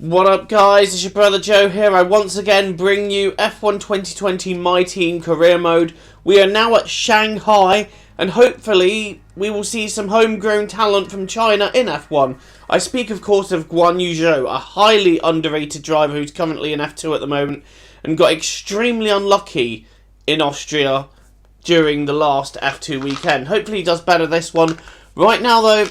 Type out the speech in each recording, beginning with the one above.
What up guys, it's your brother Joe here. I once again bring you F1 2020 My Team Career Mode. We are now at Shanghai and hopefully we will see some homegrown talent from China in F1. I speak of course of Guan Yu Zhou, a highly underrated driver who's currently in F2 at the moment and got extremely unlucky in Austria during the last F2 weekend. Hopefully he does better this one. Right now though,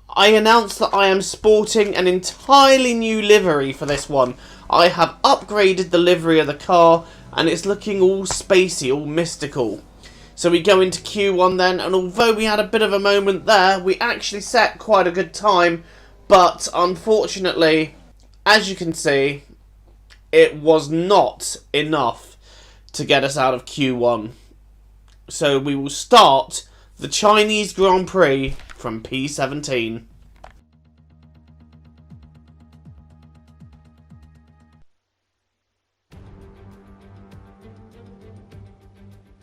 I announced that I am sporting an entirely new livery for this one. I have upgraded the livery of the car and it's looking all spacey, all mystical. So we go into Q1 then, and although we had a bit of a moment there, we actually set quite a good time, but unfortunately, as you can see, it was not enough to get us out of Q1. So we will start the Chinese Grand Prix from P17.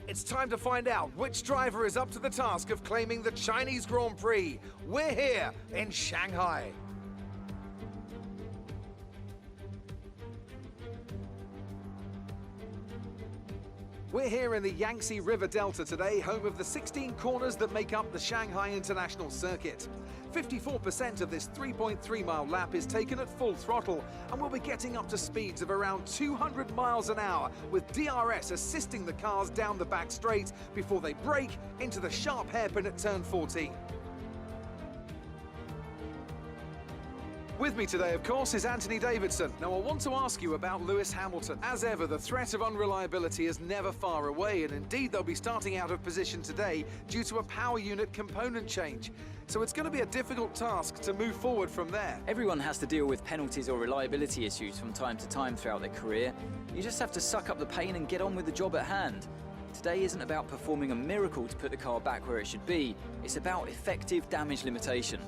It's time to find out which driver is up to the task of claiming the Chinese Grand Prix. We're here in Shanghai. We're here in the Yangtze River Delta today, home of the 16 corners that make up the Shanghai International Circuit. 54% of this 3.3-mile lap is taken at full throttle, and we'll be getting up to speeds of around 200 miles an hour, with DRS assisting the cars down the back straight before they brake into the sharp hairpin at turn 14. With me today, of course, is Anthony Davidson. Now, I want to ask you about Lewis Hamilton. As ever, the threat of unreliability is never far away, and indeed they'll be starting out of position today due to a power unit component change. So it's going to be a difficult task to move forward from there. Everyone has to deal with penalties or reliability issues from time to time throughout their career. You just have to suck up the pain and get on with the job at hand. Today isn't about performing a miracle to put the car back where it should be. It's about effective damage limitation.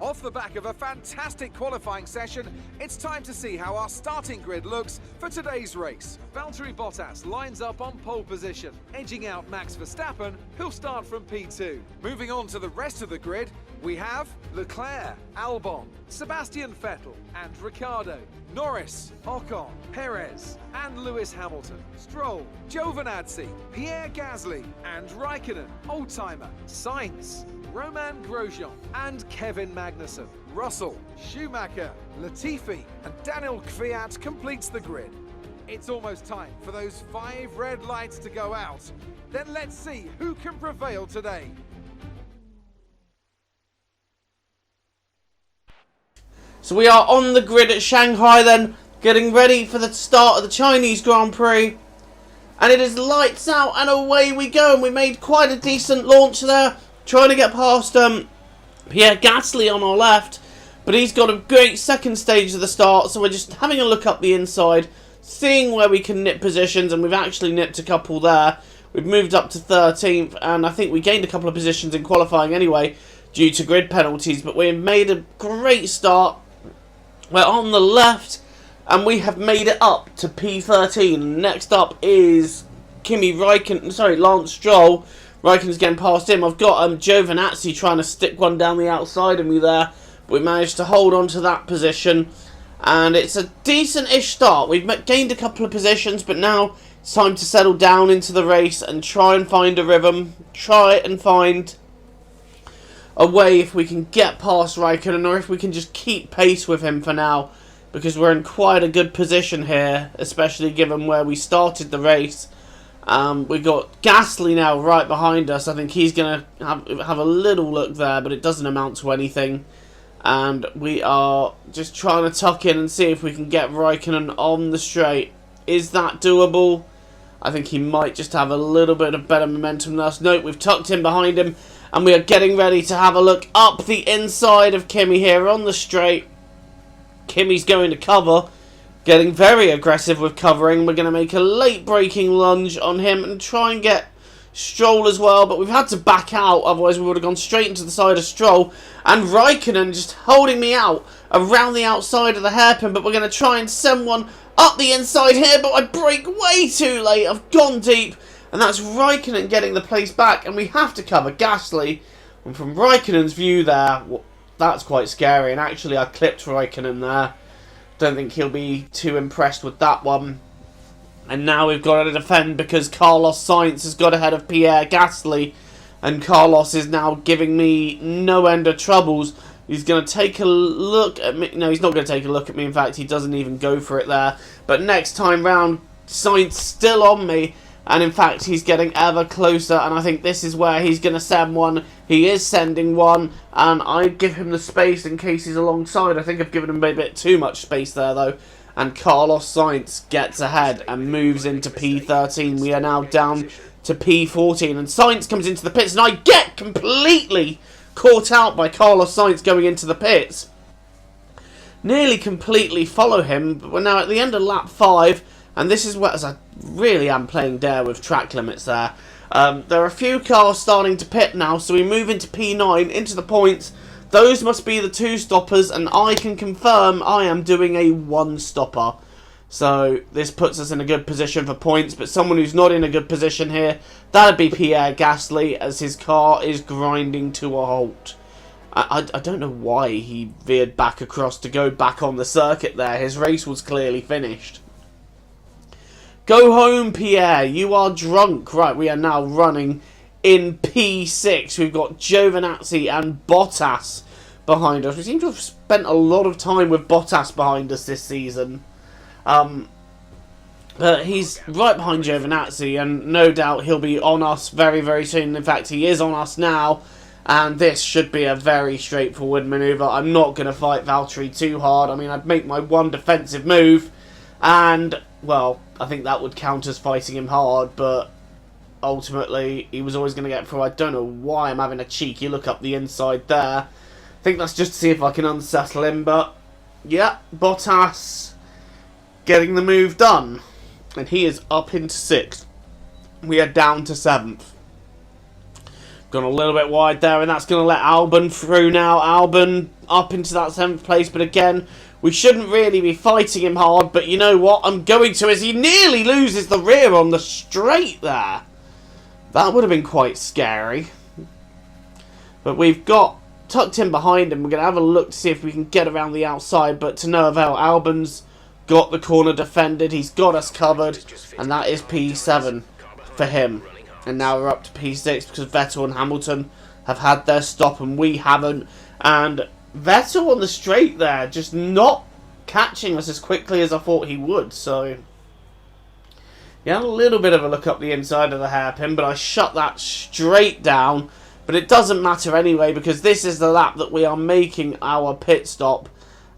Off the back of a fantastic qualifying session, it's time to see how our starting grid looks for today's race. Valtteri Bottas lines up on pole position, edging out Max Verstappen, who'll start from P2. Moving on to the rest of the grid, we have Leclerc, Albon, Sebastian Vettel and Ricciardo, Norris, Ocon, Perez and Lewis Hamilton, Stroll, Giovinazzi, Pierre Gasly and Raikkonen, Oldtimer, Sainz, Romain Grosjean and Kevin Magnussen. Russell, Schumacher, Latifi and Daniel Kvyat completes the grid. It's almost time for those 5 red lights to go out. Then let's see who can prevail today. So we are on the grid at Shanghai then, getting ready for the start of the Chinese Grand Prix. And it is lights out and away we go, and we made quite a decent launch there. Trying to get past Pierre Gasly on our left, but he's got a great second stage of the start, so we're just having a look up the inside, seeing where we can nip positions, and we've actually nipped a couple there. We've moved up to 13th, and I think we gained a couple of positions in qualifying anyway, due to grid penalties, but we've made a great start. We're on the left, and we have made it up to P13. Next up is Lance Stroll. Raikkonen's getting past him. I've got Giovinazzi trying to stick one down the outside of me there. But we managed to hold on to that position. And it's a decent-ish start. We've gained a couple of positions, but now it's time to settle down into the race and try and find a rhythm. Try and find a way if we can get past Raikkonen, or if we can just keep pace with him for now. Because we're in quite a good position here, especially given where we started the race. We've got Gasly now right behind us. I think he's going to have a little look there, but it doesn't amount to anything. And we are just trying to tuck in and see if we can get Raikkonen on the straight. Is that doable? I think he might just have a little bit of better momentum than us. Nope, we've tucked in behind him, and we are getting ready to have a look up the inside of Kimi here on the straight. Kimi's going to cover. Getting very aggressive with covering. We're going to make a late braking lunge on him and try and get Stroll as well. But we've had to back out. Otherwise we would have gone straight into the side of Stroll. And Raikkonen just holding me out around the outside of the hairpin. But we're going to try and send one up the inside here. But I brake way too late. I've gone deep. And that's Raikkonen getting the place back. And we have to cover Gasly. And from Raikkonen's view there, That's quite scary. And actually, I clipped Raikkonen there. Don't think he'll be too impressed with that one. And now we've got to defend because Carlos Sainz has got ahead of Pierre Gasly. And Carlos is now giving me no end of troubles. He's going to take a look at me. No, he's not going to take a look at me. In fact, he doesn't even go for it there. But next time round, Sainz still on me. And in fact, he's getting ever closer. And I think this is where he's going to send one. He is sending one. And I give him the space in case he's alongside. I think I've given him a bit too much space there, though. And Carlos Sainz gets ahead and moves into P13. We are now down to P14. And Sainz comes into the pits. And I get completely caught out by Carlos Sainz going into the pits. Nearly completely follow him. But we're now at the end of lap 5. And this is where, as I really am playing dare with track limits there. There are a few cars starting to pit now, so we move into P9, into the points. Those must be the 2 stoppers, and I can confirm I am doing a 1 stopper. So this puts us in a good position for points, but someone who's not in a good position here, that'd be Pierre Gasly, as his car is grinding to a halt. I don't know why he veered back across to go back on the circuit there. His race was clearly finished. Go home, Pierre. You are drunk. Right, we are now running in P6. We've got Giovinazzi and Bottas behind us. We seem to have spent a lot of time with Bottas behind us this season. But he's right behind Giovinazzi, and no doubt he'll be on us very, very soon. In fact, he is on us now. And this should be a very straightforward manoeuvre. I'm not going to fight Valtteri too hard. I mean, I'd make my one defensive move. And, well, I think that would count as fighting him hard, but ultimately he was always going to get through. I don't know why I'm having a cheeky look up the inside there. I think that's just to see if I can unsettle him, but yeah, Bottas getting the move done. And he is up into 6th. We are down to 7th. Gone a little bit wide there, and that's going to let Albon through now. Albon up into that 7th place, but again, we shouldn't really be fighting him hard, but you know what I'm going to, as he nearly loses the rear on the straight there. That would have been quite scary. But we've got tucked in behind him. We're going to have a look to see if we can get around the outside, but to no avail. Albon's got the corner defended. He's got us covered, and that is P7 for him. And now we're up to P6 because Vettel and Hamilton have had their stop and we haven't. And Vettel on the straight there, just not catching us as quickly as I thought he would. So, he had a little bit of a look up the inside of the hairpin, but I shut that straight down. But it doesn't matter anyway, because this is the lap that we are making our pit stop.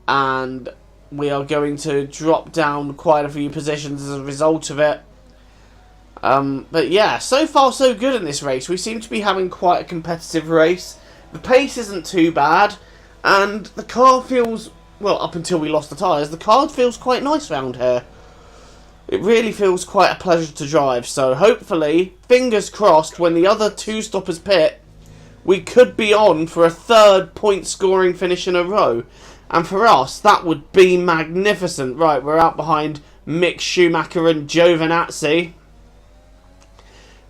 And we are going to drop down quite a few positions as a result of it. But yeah, so far so good in this race. We seem to be having quite a competitive race. The pace isn't too bad. And the car feels, well, up until we lost the tyres, the car feels quite nice around here. It really feels quite a pleasure to drive. So hopefully, fingers crossed, when the other 2 stoppers pit, we could be on for a 3rd point scoring finish in a row. And for us, that would be magnificent. Right, we're out behind Mick Schumacher and Giovinazzi.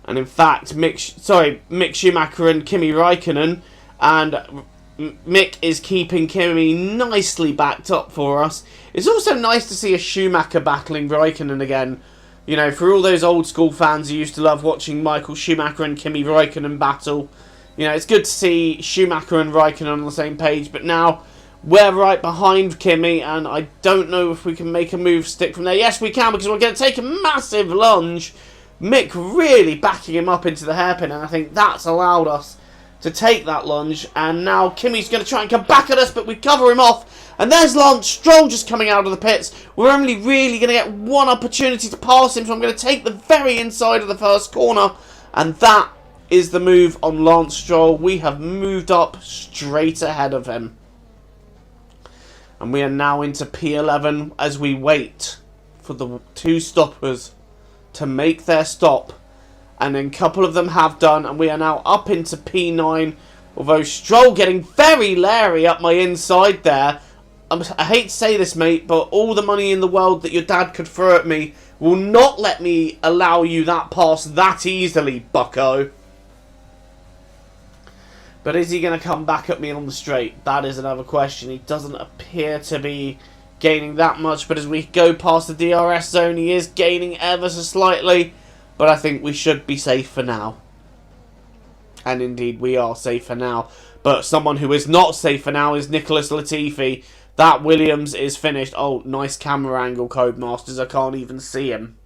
And in fact, Mick Schumacher and Kimi Raikkonen. And Mick is keeping Kimi nicely backed up for us. It's also nice to see a Schumacher battling Raikkonen again. You know, for all those old school fans who used to love watching Michael Schumacher and Kimi Raikkonen battle, you know, it's good to see Schumacher and Raikkonen on the same page. But now we're right behind Kimi, and I don't know if we can make a move stick from there. Yes, we can, because we're going to take a massive lunge. Mick really backing him up into the hairpin, and I think that's allowed us to take that lunge. And now Kimi's going to try and come back at us, but we cover him off. And there's Lance Stroll just coming out of the pits. We're only really going to get one opportunity to pass him, so I'm going to take the very inside of the first corner. And that is the move on Lance Stroll. We have moved up straight ahead of him. And we are now into P11 as we wait for the 2 stoppers to make their stop. And then a couple of them have done, and we are now up into P9. Although Stroll getting very leery up my inside there. I hate to say this, mate, but all the money in the world that your dad could throw at me will not let me allow you that pass that easily, bucko. But is he going to come back at me on the straight? That is another question. He doesn't appear to be gaining that much, but as we go past the DRS zone, he is gaining ever so slightly. But I think we should be safe for now. And indeed, we are safe for now. But someone who is not safe for now is Nicholas Latifi. That Williams is finished. Oh, nice camera angle, Codemasters. I can't even see him.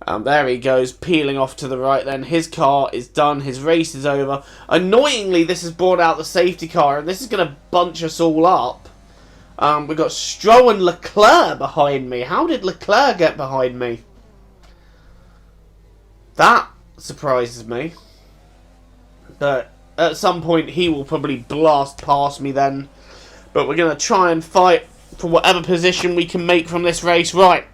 There he goes, peeling off to the right then. His car is done. His race is over. Annoyingly, this has brought out the safety car, and this is going to bunch us all up. We've got Stroll and Leclerc behind me. How did Leclerc get behind me? That surprises me. But at some point, he will probably blast past me then. But we're going to try and fight for whatever position we can make from this race. Right.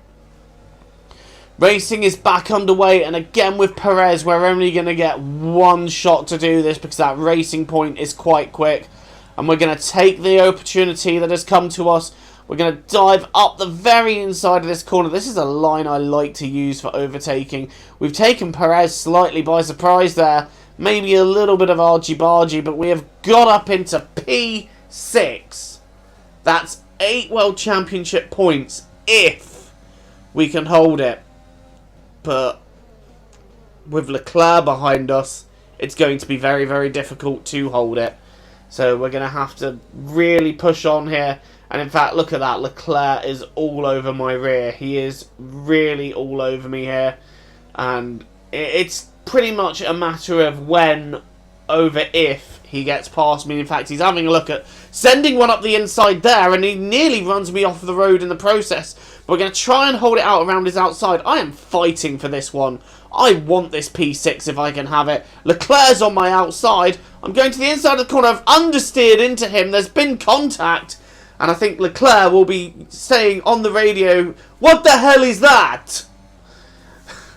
Racing is back underway, and again with Perez, we're only going to get one shot to do this because that racing point is quite quick. And we're going to take the opportunity that has come to us. We're going to dive up the very inside of this corner. This is a line I like to use for overtaking. We've taken Perez slightly by surprise there. Maybe a little bit of argy-bargy, but we have got up into P6. That's 8 World Championship points if we can hold it. But with Leclerc behind us, it's going to be very, very difficult to hold it. So we're going to have to really push on here. And in fact, look at that. Leclerc is all over my rear. He is really all over me here. And it's pretty much a matter of when over if he gets past me. In fact, he's having a look at sending one up the inside there, and he nearly runs me off the road in the process. But we're going to try and hold it out around his outside. I am fighting for this one. I want this P6 if I can have it. Leclerc's on my outside. I'm going to the inside of the corner. I've understeered into him. There's been contact. And I think Leclerc will be saying on the radio, "What the hell is that?"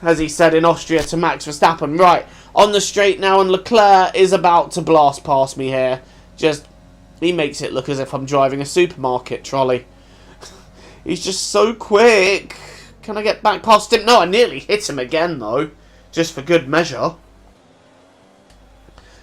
As he said in Austria to Max Verstappen. Right, on the straight now, and Leclerc is about to blast past me here. He makes it look as if I'm driving a supermarket trolley. He's just so quick. Can I get back past him? No, I nearly hit him again, though. Just for good measure.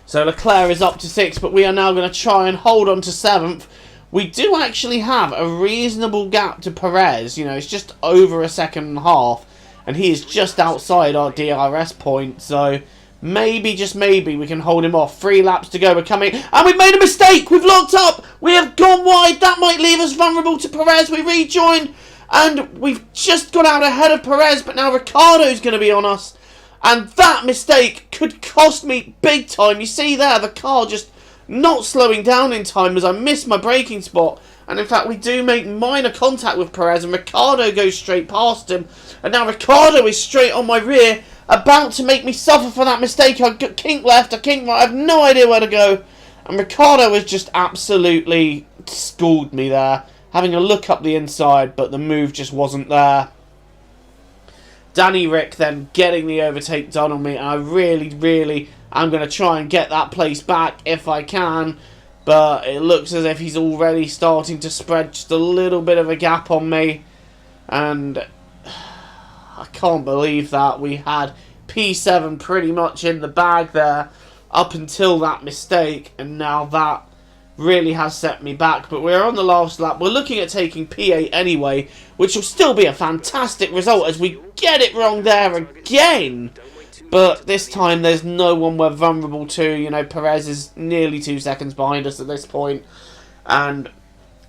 So Leclerc is up to 6, but we are now going to try and hold on to 7th. We do actually have a reasonable gap to Perez. You know, it's just over a second and a half. And he is just outside our DRS point. So maybe, just maybe, we can hold him off. 3 laps to go. We're coming. And we've made a mistake. We've locked up. We have gone wide. That might leave us vulnerable to Perez. We rejoined. And we've just got out ahead of Perez. But now Ricciardo's going to be on us. And that mistake could cost me big time. You see there, the car just not slowing down in time as I missed my braking spot. And in fact, we do make minor contact with Perez, and Ricciardo goes straight past him. And now Ricciardo is straight on my rear, about to make me suffer for that mistake. I kink left, I kink right, I have no idea where to go. And Ricciardo has just absolutely schooled me there. Having a look up the inside, but the move just wasn't there. Danny Rick then getting the overtake done on me. And I really am going to try and get that place back if I can. But it looks as if he's already starting to spread just a little bit of a gap on me. And I can't believe that. We had P7 pretty much in the bag there up until that mistake. And now that really has set me back. But we're on the last lap. We're looking at taking P8 anyway, which will still be a fantastic result as we get it wrong there again. But this time there's no one we're vulnerable to. You know, Perez is nearly 2 seconds behind us at this point. And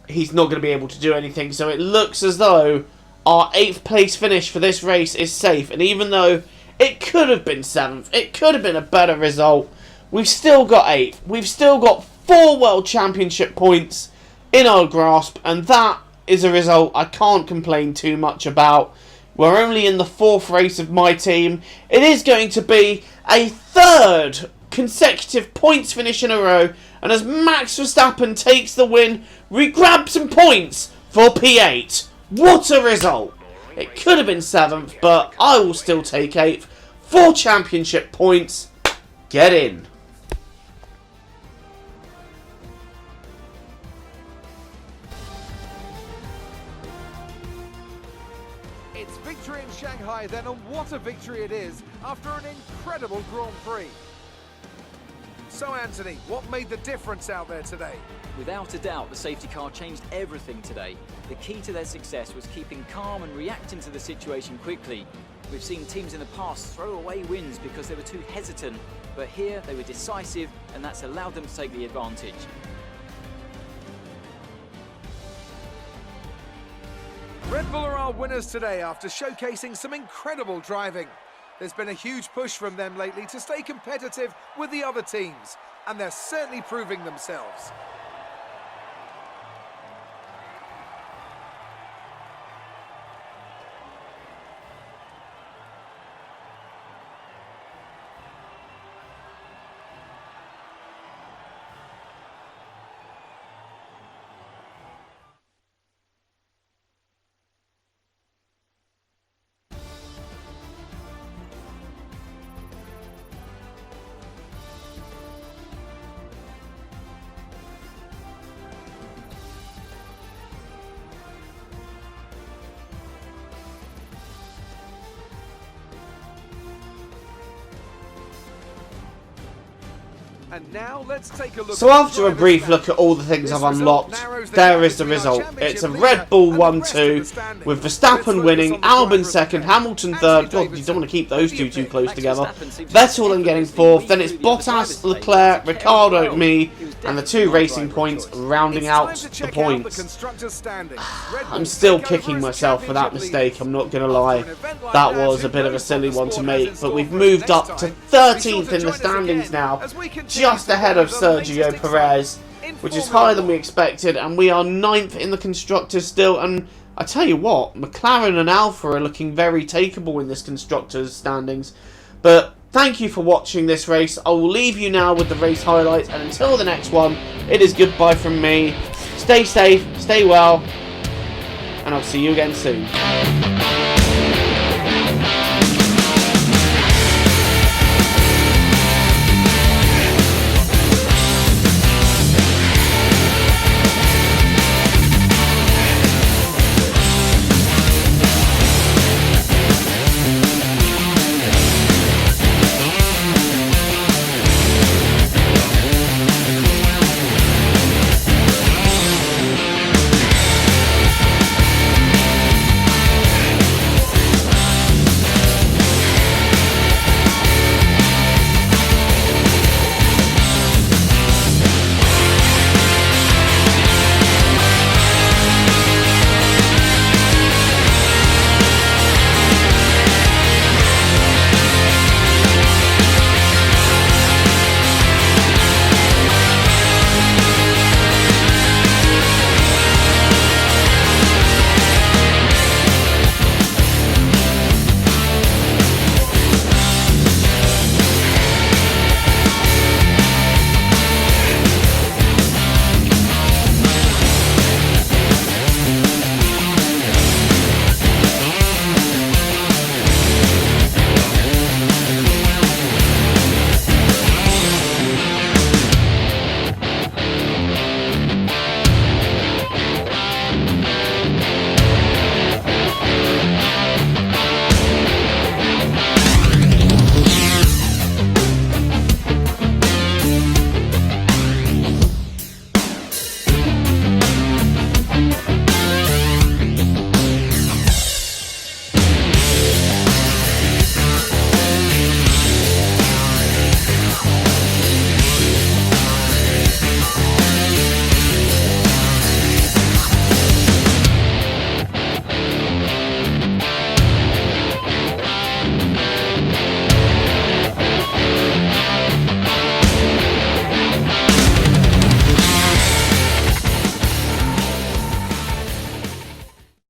he's not going to be able to do anything. So it looks as though our 8th place finish for this race is safe. And even though it could have been 7th, it could have been a better result, we've still got 8th. We've still got 4 World Championship points in our grasp. And that is a result I can't complain too much about. We're only in the 4th race of my team. It is going to be a 3rd consecutive points finish in a row. And as Max Verstappen takes the win, we grab some points for P8. What a result. It could have been 7th, but I will still take 8th. 4 championship points. Get in. It's victory in Shanghai then, and what a victory it is after an incredible Grand Prix. So So Anthony, what made the difference out there today? Without a doubt, the safety car changed everything today. The key to their success was keeping calm and reacting to the situation quickly. We've seen teams in the past throw away wins because they were too hesitant, but here they were decisive, and that's allowed them to take the advantage. Red Bull are our winners today after showcasing some incredible driving. There's been a huge push from them lately to stay competitive with the other teams, and they're certainly proving themselves. And now let's take a look. So after a brief look at all the things I've unlocked, there is the result. It's a Red Bull 1-2 with Verstappen winning, Albon second, Hamilton third. God, you don't want to keep those two too close together. Vettel then getting fourth. Then it's Bottas, Leclerc, Ricciardo, me, and the 2 racing points rounding out the points. I'm still kicking myself for that mistake, I'm not going to lie. That was a bit of a silly one to make, but we've moved up to 13th in the standings now, just ahead of Sergio Perez, which is higher than we expected, and we are 9th in the Constructors still. And I tell you what, McLaren and Alfa are looking very takeable in this Constructors standings. But thank you for watching this race. I will leave you now with the race highlights, and until the next one, it is goodbye from me. Stay safe, stay well, and I'll see you again soon.